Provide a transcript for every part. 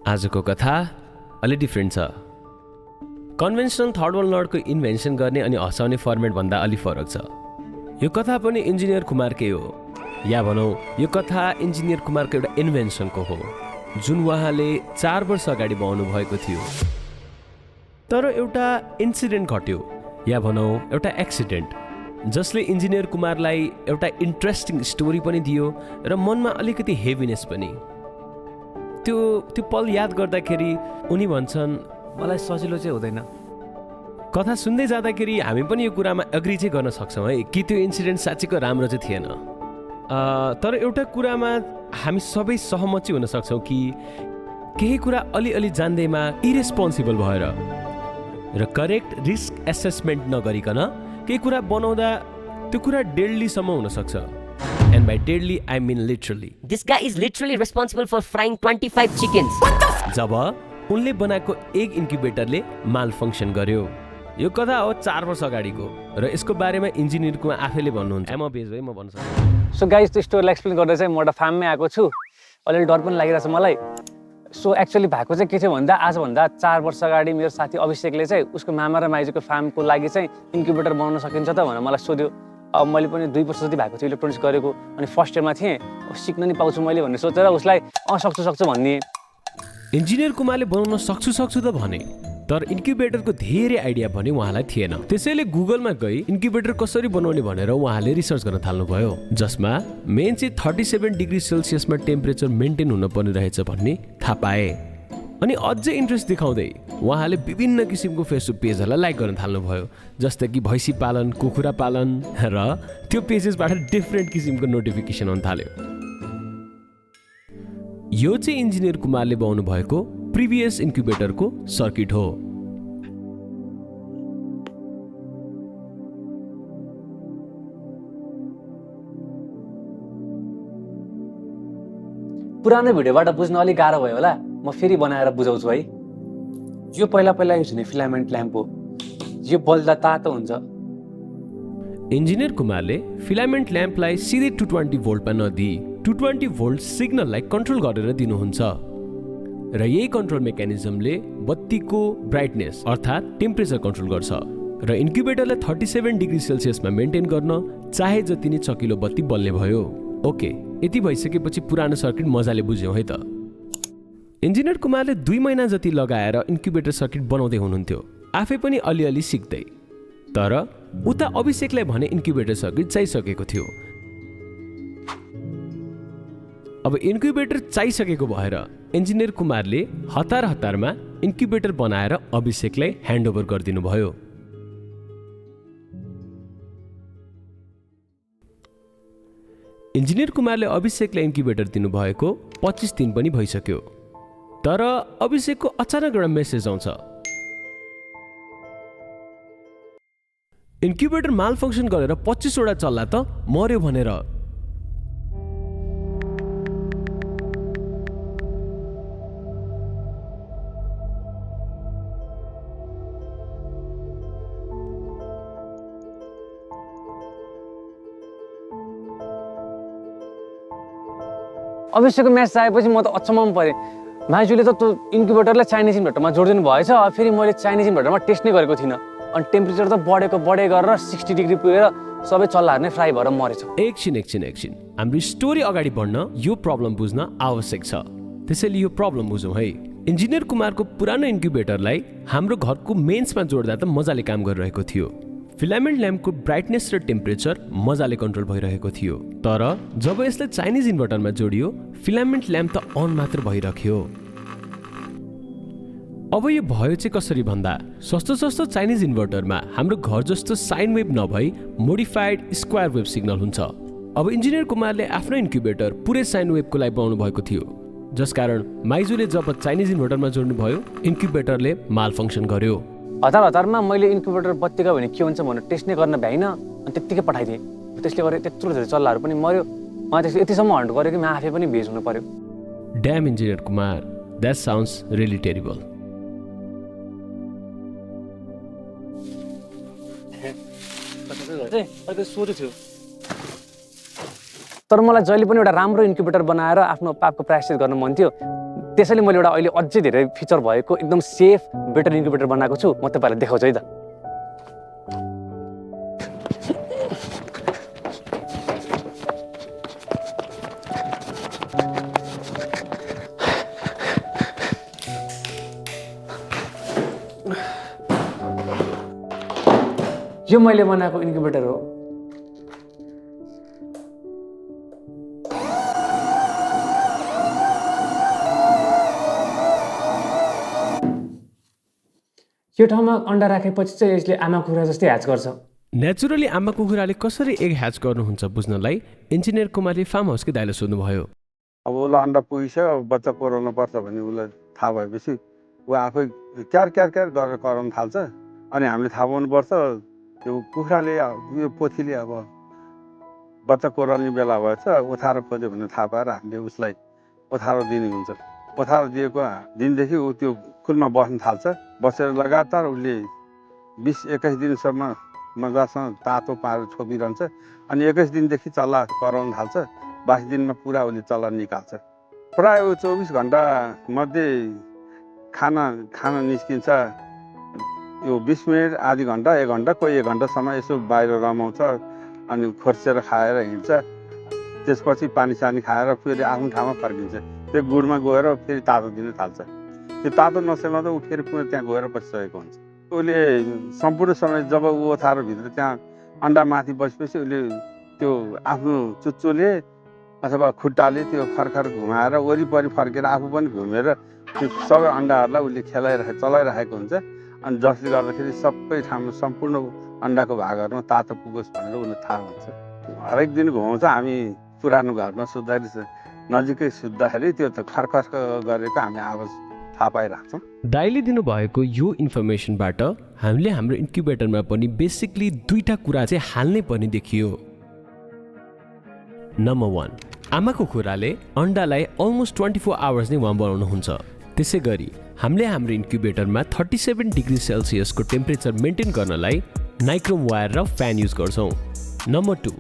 आजको कथा अलि डिफ्रेन्ट छ। कन्भेन्सनल थर्ड वर्ल्ड नर्डको इन्भेन्सन गर्ने अनि हँसाउने फर्मेट भन्दा अलि फरक छ। यो कथा पनि इन्जिनियर कुमारकै हो, या भनौँ यो कथा इन्जिनियर कुमारको एउटा इन्भेन्सनको हो जुन उहाँले 4 वर्ष अगाडि बनाउनु भएको थियो। तर एउटा इन्सिडेन्ट घट्यो, या भनौँ एउटा एक्सिडेन्ट, जसले इन्जिनियर कुमारलाई एउटा इन्ट्रेस्टिङ स्टोरी पनि दियो र मनमा अलिकति हेभिनेस पनि। त्यो पल याद गर्दाखेरि उनी भन्छन्, मलाई सजिलो चाहिँ हुँदैन। कथा सुन्दै जाँदाखेरि हामी पनि यो कुरामा एग्री चाहिँ गर्न सक्छौँ है कि त्यो इन्सिडेन्ट साँच्चीको राम्रो चाहिँ थिएन। तर एउटा कुरामा हामी सबै सहमत चाहिँ हुन सक्छौँ कि केही कुरा अलिअलि जान्दैमा इरेस्पोन्सिबल भएर र करेक्ट रिस्क एसेसमेन्ट नगरिकन केही कुरा बनाउँदा त्यो कुरा डेडलीसम्म हुनसक्छ। And by deadly, I mean literally. This guy is literally responsible for frying 25 chickens. जब उनले बनाएको एग इन्क्युबेटरले माल फङ्सन गर्यो। यो कथा हो 4 वर्ष अगाडिको र यसको बारेमा इन्जिनियरको आफैले भन्नुहुन्छ। म बेज है, म भन्न सक्छु। सो गाइस, त्यो स्टोरीलाई एक्सप्लेन गर्दा चाहिँ म एउटा फार्ममै आएको छु। अलिअलि डर पनि लागिरहेछ मलाई। सो एक्चुअली भएको चाहिँ के थियो भन्दा आजभन्दा 4 वर्ष अगाडि मेरो साथी अभिषेकले चाहिँ उसको मामा र माइजूको फार्मको लागि चाहिँ इन्क्युबेटर बनाउन सकिन्छ त भनेर मलाई सोध्यो। अब मैले पनि 2 वर्ष जति भएको थियो इलेक्ट्रोनिक्स गरेको, अनि फर्स्ट इयरमा थिएँ, सिक्न नि पाउँछु मैले भन्ने सोचेर उसलाई सक्छु भन्ने। इन्जिनियर कुमारले बनाउन सक्छु त भने, तर इन्क्युबेटरको धेरै आइडिया भने उहाँलाई थिएन। त्यसैले गुगलमा गई इन्क्युबेटर कसरी बनाउने भनेर उहाँले रिसर्च गर्न थाल्नुभयो, जसमा मेन चाहिँ 37 डिग्री सेल्सियसमा टेम्परेचर मेन्टेन हुन पर्ने रहेछ भन्ने थाहा पाए। अनि अझै इन्ट्रेस्ट देखाउँदै उहाँले विभिन्न किसिमको फेसबुक पेजहरूलाई लाइक गर्न थाल्नुभयो, जस्तै कि भैँसी पालन, कुखुरा पालन, र त्यो पेजेसबाट डिफ्रेन्ट किसिमको नोटिफिकेसन आउन थाल्यो। यो चाहिँ इन्जिनियर कुमारले बनाउनु भएको प्रिभियस इन्क्युबेटरको सर्किट हो। पुरानो भिडियोबाट बुझ्न अलिक गाह्रो भयो होला, म फेरि बनाएर बुझाउँछु है। यो पहिला युज हुने फिलामेन्ट ल्याम्प हो। यो बल्दा तातो हुन्छ। इन्जिनियर कुमारले फिलामेन्ट ल्याम्पलाई सिधै 220 भोल्टमा नदिई 220 भोल्ट सिग्नललाई कन्ट्रोल गरेर दिनुहुन्छ, र यही कन्ट्रोल मेकानिजमले बत्तीको ब्राइटनेस अर्थात् टेम्परेचर कन्ट्रोल गर्छ र इन्क्युबेटरलाई 37 डिग्री सेल्सियसमा मेन्टेन गर्न चाहे जति नै चकिलो बत्ती बल्ने भयो। ओके, यति भइसकेपछि पुरानो सर्किट मजाले बुझ्यौँ है त। इन्जिनियर कुमारले 2 महिना जति लगाएर इन्क्युबेटर सर्किट बनाउँदै हुनुहुन्थ्यो, आफै पनि अलिअलि सिक्दै। तर उता अभिषेकलाई भने इन्क्युबेटर सर्किट चाहिसकेको थियो। अब इन्क्युबेटर चाहिसकेको भएर इन्जिनियर कुमारले हतारमा इन्क्युबेटर बनाएर अभिषेकलाई ह्यान्डओभर गरिदिनु भयो। इन्जिनियर कुमारले अभिषेकलाई इन्क्युबेटर दिनुभएको 25 दिन पनि भइसक्यो। तर अभिषेकको अचानक एउटा मेसेज आउँछ, इन्क्युबेटर माल फङ्सन गरेर 25 वटा चल्ला त मर्यो भनेर। अभिषेकको म्यासेज आएपछि म त अचम्ममा परेँ। माइजूले त त्यो इन्क्युबेटरलाई चाइनिज इन्भर्टरमा जोडिदिनु भएछ, फेरि मैले चाइनिज इन्भर्टरमा टेस्ट नै गरेको थिइनँ, अनि टेम्परेचर त बढे गरेर 60 डिग्री पुगेर सबै चल्लाहरू नै फ्राई भएर मरेछ। एकछिन हाम्रो स्टोरी अगाडि बढ्न यो प्रब्लम बुझ्न आवश्यक छ। त्यसैले यो प्रब्लम बुझौँ है। इन्जिनियर कुमारको पुरानो इन्क्युबेटरलाई हाम्रो घरको मेन्समा जोड्दा त मजाले काम गरिरहेको थियो। फिलामेन्ट ल्याम्पको ब्राइटनेस र टेम्परेचर मजाले कन्ट्रोल भइरहेको थियो। तर जब यसलाई चाइनिज इन्भर्टरमा जोडियो, फिलामेन्ट ल्याम्प त अन मात्र भइरह्यो। अब यो भयो चाहिँ कसरी भन्दा, सस्तो चाइनिज इन्भर्टरमा हाम्रो घर जस्तो साइन वेभ नभई मोडिफाइड स्क्वायर वेभ सिग्नल हुन्छ। अब इन्जिनियर कुमारले आफ्नो इन्क्युबेटर पुरै साइन वेभको लागि बनाउनु भएको थियो, जसकारण माइजूले जब चाइनिज इन्भर्टरमा जोड्नु भयो, इन्क्युबेटरले माल फङ्सन गर्यो। हतारमा मैले इन्क्युबेटर बत्ती गयो भने के हुन्छ भनेर टेस्ट नै गर्न भ्याइनँ, अनि त्यत्तिकै पठाइदिएँ। त्यसले गर्दा त्यत्रो धेरै चल्लाहरू पनि मर्यो। मलाई त्यसले यतिसम्म हन्ट गर्यो कि म आफै पनि भेज हुनु पर्यो। Dam engineer Kumar, that sounds really terrible. सोचेको थियो, तर मलाई जहिले पनि एउटा राम्रो इन्क्युबेटर बनाएर आफ्नो पापको प्रायश्चित गर्न मन थियो। त्यसैले मैले एउटा अहिले अझै धेरै फिचर भएको एकदम सेफ बेटर इन्क्युबेटर बनाएको छु म तपाईँहरूलाई देखाउँछु है त यो मैले बनाएको इन्क्युबेटर हो यो ठाउँमा अन्डा राखेपछि चाहिँ यसले आमा कुखुरा जस्तै ह्याच गर्छ नेचुरली आमा कुखुराले कसरी एग ह्याच गर्नुहुन्छ बुझ्नलाई इन्जिनियर कुमारले फार्म हाउसकै दाइले सोध्नुभयो। अब उसलाई अन्डा पुगिसक्यो अब बच्चा कोराउनु पर्छ भन्ने उसलाई थाहा भएपछि ऊ आफै क्यार क्यार क्यार गरेर कराउनु थाल्छ अनि हामीले थाहा पाउनुपर्छ त्यो कुखुराले यो पोथीले अब बच्चा कोराउने बेला भएछ ओथारो खोज्यो भने थाहा पाएर हामीले उसलाई ओथारो दिने हुन्छ। ओथारो दिएको दिनदेखि ऊ त्यो कुलमा बस्न थाल्छ बसेर लगातार उसले 20-21 दिनसम्म मजासँग तातो पारेर छोपिरहन्छ अनि 21 दिनदेखि चल्ला कराउन थाल्छ 22 दिनमा पुरा उसले चल्ला निकाल्छ। प्रायः 24 घन्टा मध्ये खाना निस्किन्छ यो 20 मिनट आधी घन्टा 1 घन्टा कोही 1 घन्टासम्म यसो बाहिर रमाउँछ अनि खोर्सेर खाएर हिँड्छ त्यसपछि पानी सानी खाएर फेरि आफ्नो ठाउँमा फर्किन्छ त्यो गुडमा गएर फेरि तातो दिन थाल्छ त्यो तातो नसेमा त ऊ फेरि पुनः त्यहाँ गएर बसिसकेको हुन्छ। उसले सम्पूर्ण समय जब ऊ ओथारोभित्र त्यहाँ अन्डा माथि बसेपछि उसले त्यो आफ्नो चुच्चोले अथवा खुट्टाले त्यो खरखर घुमाएर वरिपरि फर्केर आफू पनि घुमेर त्यो सबै अन्डाहरूलाई उसले चलाइरहेको हुन्छ अनि जसले गर्दाखेरि सबै ठाउँमा सम्पूर्ण अन्डाको भागहरूमा तातो पुगोस् भनेर उसले थाहा हुन्छ। हरेक दिन घुमाउँछ हामी पुरानो घरमा सुत्दाखेरि नजिकै सुत्दाखेरि त्यो त खरखर गरेको हामी आवाज थाहा पाइरहेछौँ। दाइले दिनुभएको यो इन्फर्मेसनबाट हामीले हाम्रो इन्क्युबेटरमा पनि बेसिकली दुईटा कुरा चाहिँ हाल्नै पर्ने देखियो। नम्बर 1 आमाको कुखुराले अन्डालाई अलमोस्ट 24 आवर्स नै वहाँ बनाउनुहुन्छ। त्यसै गरी हामीले हाम्रो इन्क्युबेटरमा 37 डिग्री सेल्सियसको टेम्परेचर मेन्टेन गर्नलाई नाइक्रोम वायर र फ्यान युज गर्छौँ। नम्बर 2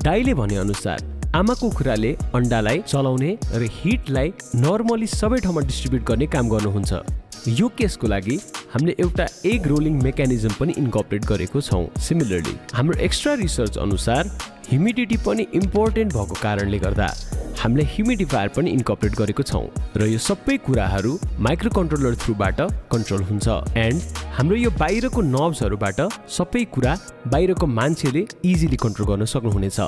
दाइले भनेअनुसार आमाको कुखुराले अन्डालाई चलाउने र हिटलाई नर्मली सबै ठाउँमा डिस्ट्रिब्युट गर्ने काम गर्नुहुन्छ। यो केसको लागि हामीले एउटा एग रोलिङ मेकानिजम पनि इन्कर्पोरेट गरेको छौँ। सिमिलरली हाम्रो एक्स्ट्रा रिसर्च अनुसार ह्युमिडिटी पनि इम्पोर्टेन्ट भएको कारणले गर्दा हामीले ह्युमिडिफायर पनि इन्कर्पोरेट गरेको छौँ र यो सबै कुराहरू माइक्रो कन्ट्रोलर थ्रुबाट कन्ट्रोल हुन्छ एन्ड हाम्रो यो बाहिरको नब्सहरूबाट सबै कुरा बाहिरको मान्छेले इजिली कन्ट्रोल गर्न सक्नुहुनेछ।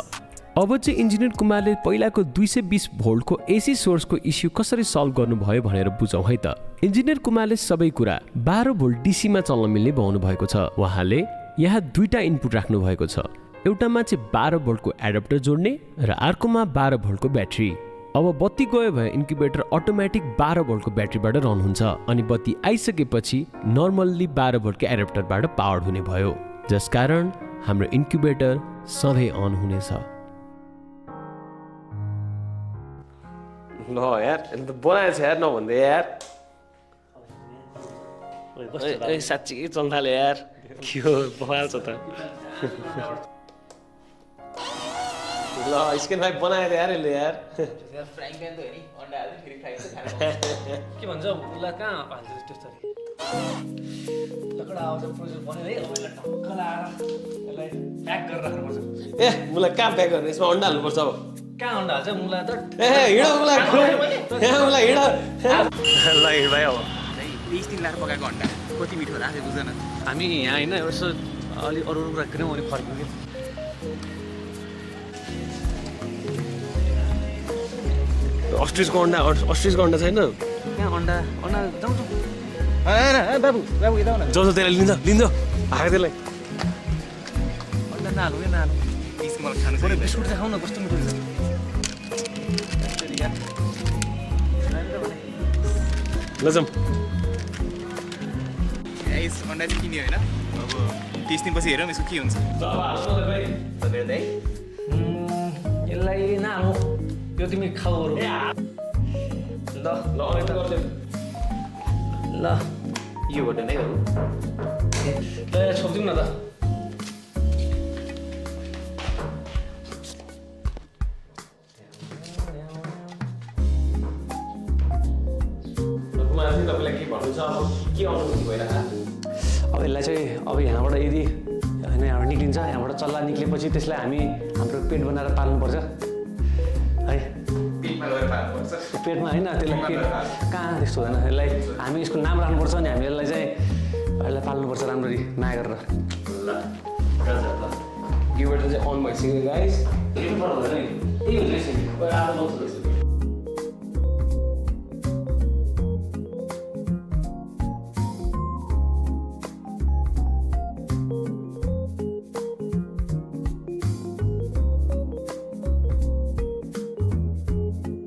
अब चाहिँ इन्जिनियर कुमारले पहिलाको 220 भोल्टको एसी सोर्सको इस्यु कसरी सल्भ गर्नुभयो भनेर बुझौँ है त। इन्जिनियर कुमारले सबै कुरा 12 भोल्ट डीसीमा चल्न मिल्ने बनाउनु भएको छ। उहाँले यहाँ दुईटा इनपुट राख्नु भएको छ, एउटामा चाहिँ 12 भोल्टको एडाप्टर जोड्ने र अर्कोमा 12 भोल्टको ब्याट्री। अब बत्ती गयो भए इन्क्युबेटर अटोमेटिक 12 भोल्टको ब्याट्रीबाट रन हुन्छ अनि बत्ती आइसकेपछि नर्मल्ली 12 भोल्टको एडाप्टरबाट पावर हुने भयो, जसकारण हाम्रो इन्क्युबेटर सधैँ अन हुनेछ। ल यार यसले त बनाएछ यार नभन्दै यार साँच्ची चल्न थाल्यो यार के हो बगाल छ त ल स्किन फाइभ बनाएर यार यसले यार फ्राइङ प्यान त हो नि अन्डा हाल्दै फेरि फ्राइङ चाहिँ खानु के भन्छ उसलाई कहाँ हाल्छ त्यस्तरी लकडा आउँछ प्रोजेक्ट बनेर है अब यसलाई टक्क लाएर यसलाई प्याक गरेर राख्नुपर्छ। ए मलाई कहाँ प्याक गर्ने यसमा अन्डा हाल्नुपर्छ अब कहाँ अन्डा हाल्छ मुला त ए हिँड मलाई हिँड ल हिँड भाइ अब 20 दिन लाएर पकाएको अन्डा कति मिठो होला आफै बुझ्दैन। हामी यहाँ होइन यसो अलि अरू कुरा किनौँ अनि फर्क्यौँ कि अस्ट्रिचको अन्डा छैन यहाँ अन्डा जाउँ बाबु यता आउन जाउँ त्यसलाई लिन्छ हाक त्यसलाई अन्डा नहालौँ या नहालौँ पिस मलाई खानु बरु बिस्कुट चाहिँ खाउँ न कस्तो मिठो हुन्छ। ल जाउँ यस अन्डा चाहिँ किन्यो होइन अब 30 दिनपछि हेरौँ यसको के हुन्छ। यसलाई नहालौँ यो तिमी खाऊ ल ल योबाट नै हो ल छोपिदिउँ न त चाहिँ तपाईँलाई के भन्नु छ अब के अनुभूति भइरहेको अब यसलाई चाहिँ अब यहाँबाट यदि होइन यहाँबाट निक्लिन्छ यहाँबाट चल्ला निक्लेपछि त्यसलाई हामी हाम्रो पेट बनाएर पाल्नुपर्छ है पेटमा लगेर पाल्नुपर्छ पेटमा होइन त्यसलाई पेट कहाँ त्यस्तो हुँदैन यसलाई हामी यसको नाम राख्नुपर्छ अनि हामी यसलाई चाहिँ यसलाई पाल्नुपर्छ राम्ररी माया गरेर गिभर चाहिँ अन भइसक्यो गाइस त्यही हुन्छ